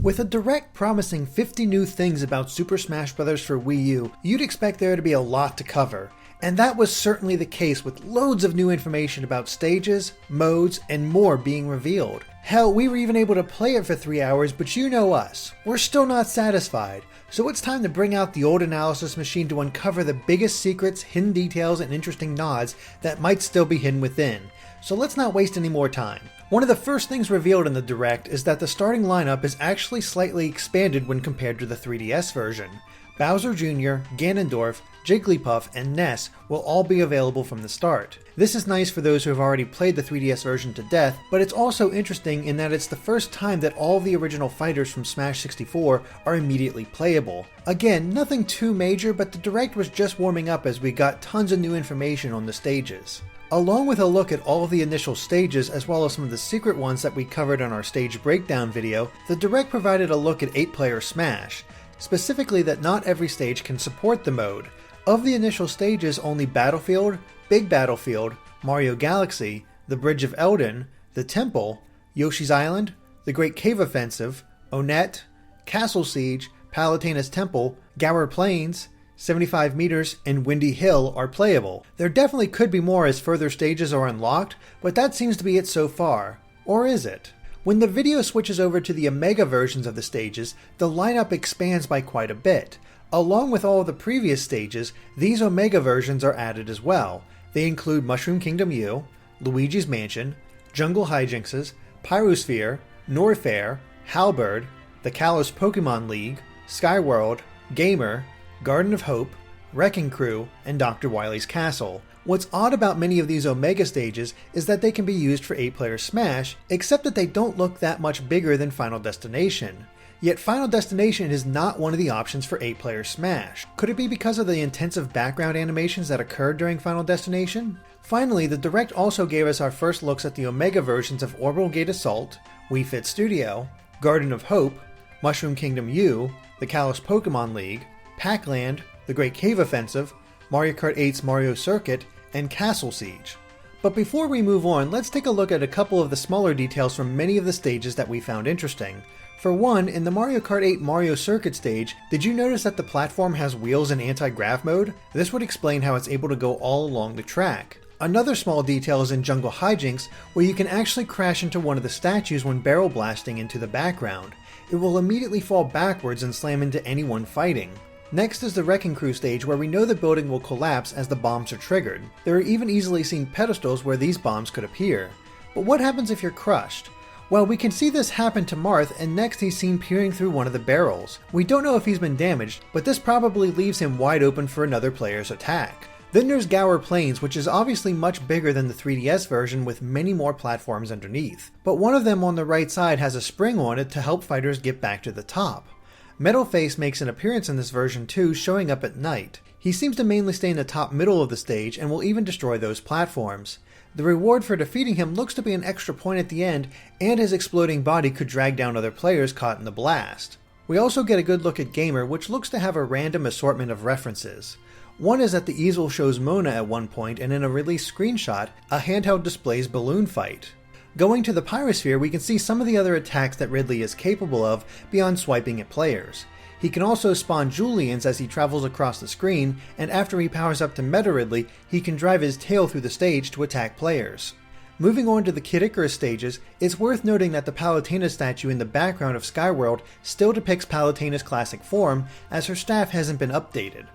With a direct promising 50 new things about Super Smash Bros. For Wii U, you'd expect there to be a lot to cover. And that was certainly the case, with loads of new information about stages, modes, and more being revealed. Hell, we were even able to play it for 3 hours, but you know us, we're still not satisfied. So it's time to bring out the old analysis machine to uncover the biggest secrets, hidden details, and interesting nods that might still be hidden within. So let's not waste any more time. One of the first things revealed in the Direct is that the starting lineup is actually slightly expanded when compared to the 3DS version. Bowser Jr., Ganondorf, Jigglypuff, and Ness will all be available from the start. This is nice for those who have already played the 3DS version to death, but it's also interesting in that it's the first time that all of the original fighters from Smash 64 are immediately playable. Again, nothing too major, but the Direct was just warming up as we got tons of new information on the stages. Along with a look at all of the initial stages as well as some of the secret ones that we covered in our stage breakdown video, the Direct provided a look at 8-player Smash. Specifically that not every stage can support the mode. Of the initial stages, only Battlefield, Big Battlefield, Mario Galaxy, the Bridge of Eldin, the Temple, Yoshi's Island, the Great Cave Offensive, Onett, Castle Siege, Palutena's Temple, Gower Plains, 75 Meters, and Windy Hill are playable. There definitely could be more as further stages are unlocked, but that seems to be it so far. Or is it? When the video switches over to the Omega versions of the stages, the lineup expands by quite a bit. Along with all of the previous stages, these Omega versions are added as well. They include Mushroom Kingdom U, Luigi's Mansion, Jungle Hijinkses, Pyrosphere, Norfair, Halberd, the Kalos Pokemon League, Skyworld, Gamer, Garden of Hope, Wrecking Crew, and Dr. Wily's Castle. What's odd about many of these Omega stages is that they can be used for 8-player Smash, except that they don't look that much bigger than Final Destination. Yet Final Destination is not one of the options for 8-player Smash. Could it be because of the intensive background animations that occurred during Final Destination? Finally, the Direct also gave us our first looks at the Omega versions of Orbital Gate Assault, Wii Fit Studio, Garden of Hope, Mushroom Kingdom U, the Kalos Pokemon League, Pac-Land, the Great Cave Offensive, Mario Kart 8's Mario Circuit, and Castle Siege. But before we move on, let's take a look at a couple of the smaller details from many of the stages that we found interesting. For one, in the Mario Kart 8 Mario Circuit stage, did you notice that the platform has wheels in anti-grav mode? This would explain how it's able to go all along the track. Another small detail is in Jungle Hijinks, where you can actually crash into one of the statues when barrel blasting into the background. It will immediately fall backwards and slam into anyone fighting. Next is the Wrecking Crew stage, where we know the building will collapse as the bombs are triggered. There are even easily seen pedestals where these bombs could appear. But what happens if you're crushed? Well, we can see this happen to Marth, and next he's seen peering through one of the barrels. We don't know if he's been damaged, but this probably leaves him wide open for another player's attack. Then there's Gower Plains, which is obviously much bigger than the 3DS version with many more platforms underneath. But one of them on the right side has a spring on it to help fighters get back to the top. Metalface makes an appearance in this version too, showing up at night. He seems to mainly stay in the top middle of the stage and will even destroy those platforms. The reward for defeating him looks to be an extra point at the end, and his exploding body could drag down other players caught in the blast. We also get a good look at Gamer, which looks to have a random assortment of references. One is that the easel shows Mona at one point, and in a release screenshot, a handheld displays Balloon Fight. Going to the Pyrosphere, we can see some of the other attacks that Ridley is capable of beyond swiping at players. He can also spawn Julians as he travels across the screen, and after he powers up to Meta Ridley, he can drive his tail through the stage to attack players. Moving on to the Kid Icarus stages, it's worth noting that the Palutena statue in the background of Skyworld still depicts Palutena's classic form, as her staff hasn't been updated.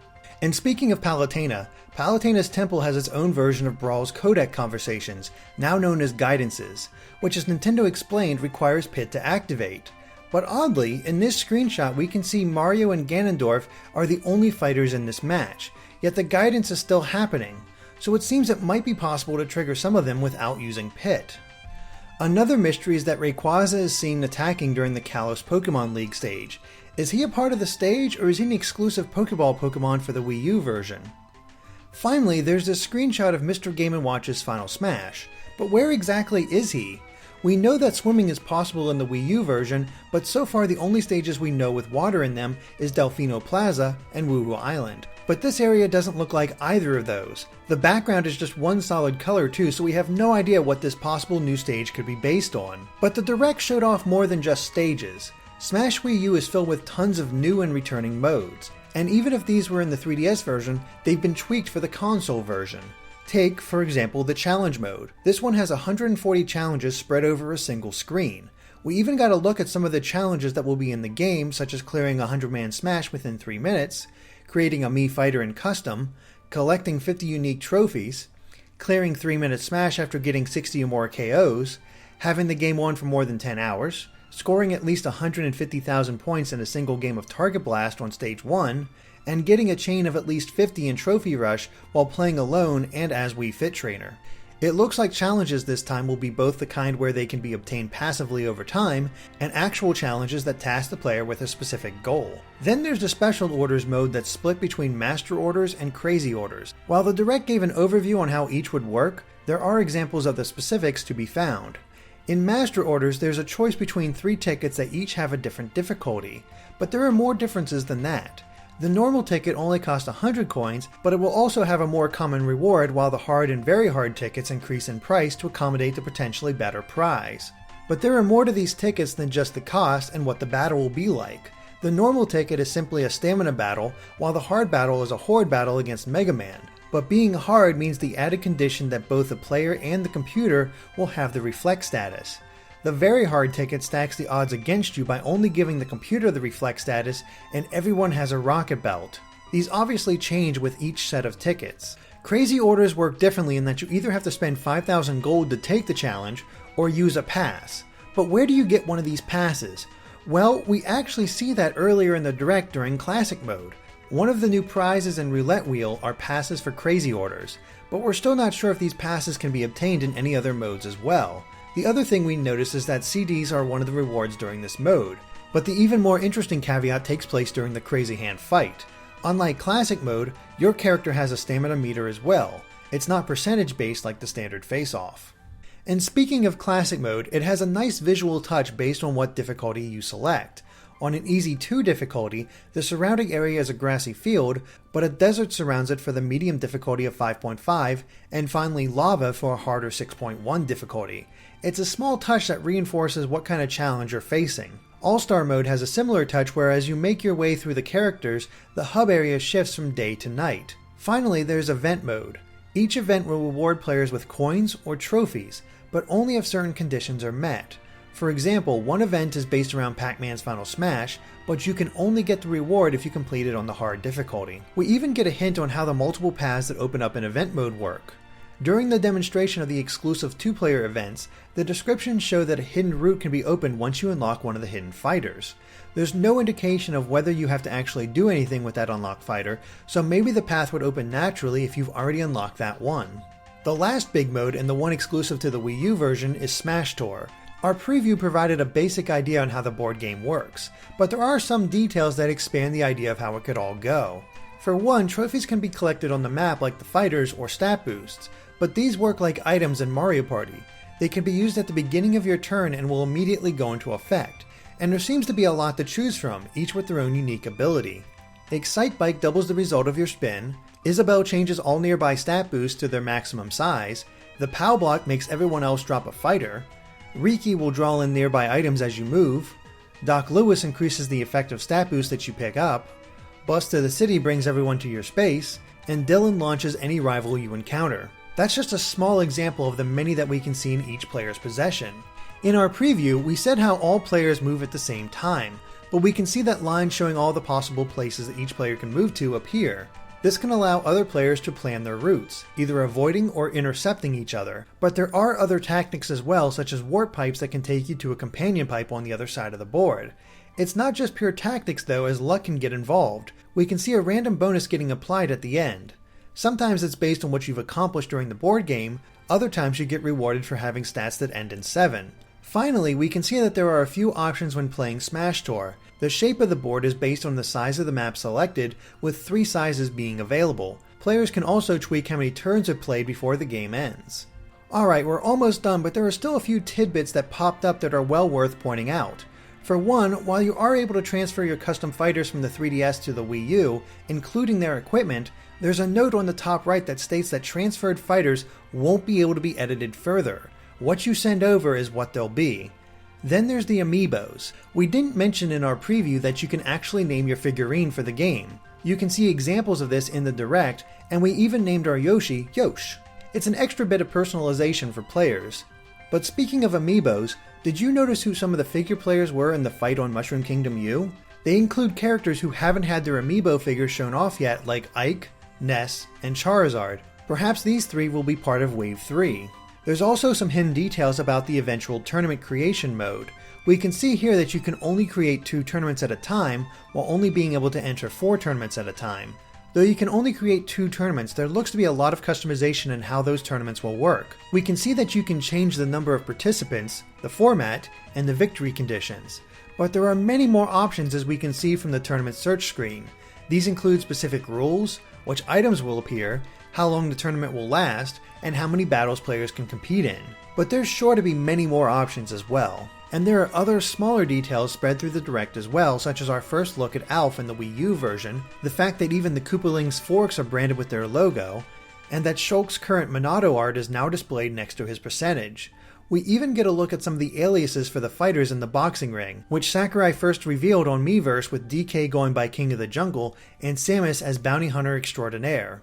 And speaking of Palutena, Palutena's temple has its own version of Brawl's codec conversations, now known as guidances, which as Nintendo explained requires Pit to activate. But oddly, in this screenshot we can see Mario and Ganondorf are the only fighters in this match, yet the guidance is still happening, so it seems it might be possible to trigger some of them without using Pit. Another mystery is that Rayquaza is seen attacking during the Kalos Pokemon League stage. Is he a part of the stage, or is he an exclusive Pokeball Pokemon for the Wii U version? Finally, there's this screenshot of Mr. Game & Watch's Final Smash, but where exactly is he? We know that swimming is possible in the Wii U version, but so far the only stages we know with water in them is Delfino Plaza and Woo Island. But this area doesn't look like either of those. The background is just one solid color too, so we have no idea what this possible new stage could be based on. But the Direct showed off more than just stages. Smash Wii U is filled with tons of new and returning modes. And even if these were in the 3DS version, they've been tweaked for the console version. Take, for example, the challenge mode. This one has 140 challenges spread over a single screen. We even got a look at some of the challenges that will be in the game, such as clearing a 100-man smash within 3 minutes, creating a Mii fighter in custom, collecting 50 unique trophies, clearing 3-minute smash after getting 60 or more KOs, having the game on for more than 10 hours, scoring at least 150,000 points in a single game of Target Blast on Stage 1, and getting a chain of at least 50 in Trophy Rush while playing alone and as Wii Fit Trainer. It looks like challenges this time will be both the kind where they can be obtained passively over time, and actual challenges that task the player with a specific goal. Then there's the Special Orders mode that's split between Master Orders and Crazy Orders. While the Direct gave an overview on how each would work, there are examples of the specifics to be found. In Master Orders, there's a choice between 3 tickets that each have a different difficulty, but there are more differences than that. The normal ticket only costs 100 coins, but it will also have a more common reward, while the hard and very hard tickets increase in price to accommodate the potentially better prize. But there are more to these tickets than just the cost and what the battle will be like. The normal ticket is simply a stamina battle, while the hard battle is a horde battle against Mega Man. But being hard means the added condition that both the player and the computer will have the reflex status. The very hard ticket stacks the odds against you by only giving the computer the reflex status, and everyone has a rocket belt. These obviously change with each set of tickets. Crazy Orders work differently in that you either have to spend 5,000 gold to take the challenge, or use a pass. But where do you get one of these passes? Well, we actually see that earlier in the Direct during Classic Mode. One of the new prizes in Roulette Wheel are passes for Crazy Orders, but we're still not sure if these passes can be obtained in any other modes as well. The other thing we notice is that CDs are one of the rewards during this mode, but the even more interesting caveat takes place during the Crazy Hand fight. Unlike Classic Mode, your character has a stamina meter as well. It's not percentage based like the standard face-off. And speaking of Classic Mode, it has a nice visual touch based on what difficulty you select. On an Easy 2 difficulty, the surrounding area is a grassy field, but a desert surrounds it for the medium difficulty of 5.5, and finally lava for a harder 6.1 difficulty. It's a small touch that reinforces what kind of challenge you're facing. All-Star Mode has a similar touch where as you make your way through the characters, the hub area shifts from day to night. Finally, there's Event Mode. Each event will reward players with coins or trophies, but only if certain conditions are met. For example, one event is based around Pac-Man's Final Smash, but you can only get the reward if you complete it on the hard difficulty. We even get a hint on how the multiple paths that open up in Event Mode work. During the demonstration of the exclusive 2-player events, the descriptions show that a hidden route can be opened once you unlock one of the hidden fighters. There's no indication of whether you have to actually do anything with that unlocked fighter, so maybe the path would open naturally if you've already unlocked that one. The last big mode, and the one exclusive to the Wii U version, is Smash Tour. Our preview provided a basic idea on how the board game works, but there are some details that expand the idea of how it could all go. For one, trophies can be collected on the map like the fighters or stat boosts, but these work like items in Mario Party. They can be used at the beginning of your turn and will immediately go into effect, and there seems to be a lot to choose from, each with their own unique ability. Excite Bike doubles the result of your spin, Isabelle changes all nearby stat boosts to their maximum size, the POW block makes everyone else drop a fighter, Riki will draw in nearby items as you move, Doc Lewis increases the effective stat boost that you pick up, Bus to the City brings everyone to your space, and Dylan launches any rival you encounter. That's just a small example of the many that we can see in each player's possession. In our preview, we said how all players move at the same time, but we can see that lines showing all the possible places that each player can move to appear. This can allow other players to plan their routes, either avoiding or intercepting each other, but there are other tactics as well, such as warp pipes that can take you to a companion pipe on the other side of the board. It's not just pure tactics though, as luck can get involved. We can see a random bonus getting applied at the end. Sometimes it's based on what you've accomplished during the board game, other times you get rewarded for having stats that end in 7. Finally, we can see that there are a few options when playing Smash Tour. The shape of the board is based on the size of the map selected, with 3 sizes being available. Players can also tweak how many turns are played before the game ends. Alright, we're almost done, but there are still a few tidbits that popped up that are well worth pointing out. For one, while you are able to transfer your custom fighters from the 3DS to the Wii U, including their equipment, there's a note on the top right that states that transferred fighters won't be able to be edited further. What you send over is what they'll be. Then there's the Amiibos. We didn't mention in our preview that you can actually name your figurine for the game. You can see examples of this in the Direct, and we even named our Yoshi, Yosh. It's an extra bit of personalization for players. But speaking of Amiibos, did you notice who some of the figure players were in the fight on Mushroom Kingdom U? They include characters who haven't had their Amiibo figures shown off yet, like Ike, Ness, and Charizard. Perhaps these three will be part of Wave 3. There's also some hidden details about the eventual tournament creation mode. We can see here that you can only create 2 tournaments at a time, while only being able to enter 4 tournaments at a time. Though you can only create 2 tournaments, there looks to be a lot of customization in how those tournaments will work. We can see that you can change the number of participants, the format, and the victory conditions. But there are many more options as we can see from the tournament search screen. These include specific rules, which items will appear, how long the tournament will last, and how many battles players can compete in. But there's sure to be many more options as well. And there are other smaller details spread through the Direct as well, such as our first look at Alf in the Wii U version, the fact that even the Koopaling's forks are branded with their logo, and that Shulk's current Monado art is now displayed next to his percentage. We even get a look at some of the aliases for the fighters in the boxing ring, which Sakurai first revealed on Miiverse with DK going by King of the Jungle and Samus as Bounty Hunter Extraordinaire.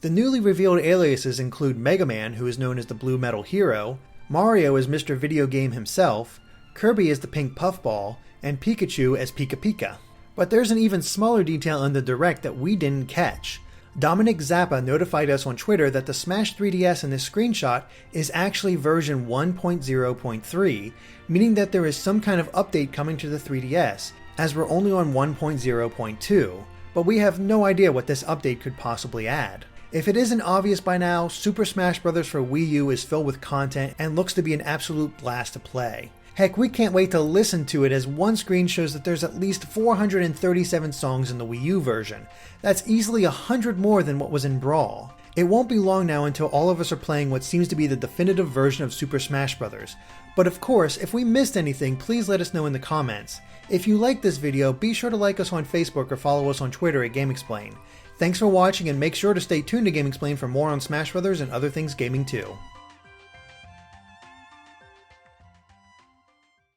The newly revealed aliases include Mega Man, who is known as the Blue Metal Hero, Mario as Mr. Video Game himself, Kirby as the Pink Puffball, and Pikachu as Pika Pika. But there's an even smaller detail in the Direct that we didn't catch. Dominic Zappa notified us on Twitter that the Smash 3DS in this screenshot is actually version 1.0.3, meaning that there is some kind of update coming to the 3DS, as we're only on 1.0.2, but we have no idea what this update could possibly add. If it isn't obvious by now, Super Smash Bros. For Wii U is filled with content and looks to be an absolute blast to play. Heck, we can't wait to listen to it, as one screen shows that there's at least 437 songs in the Wii U version. That's easily 100 more than what was in Brawl. It won't be long now until all of us are playing what seems to be the definitive version of Super Smash Bros. But of course, if we missed anything, please let us know in the comments. If you liked this video, be sure to like us on Facebook or follow us on Twitter at GameXplain. Thanks for watching, and make sure to stay tuned to GameXplain for more on Smash Bros. And other things gaming too.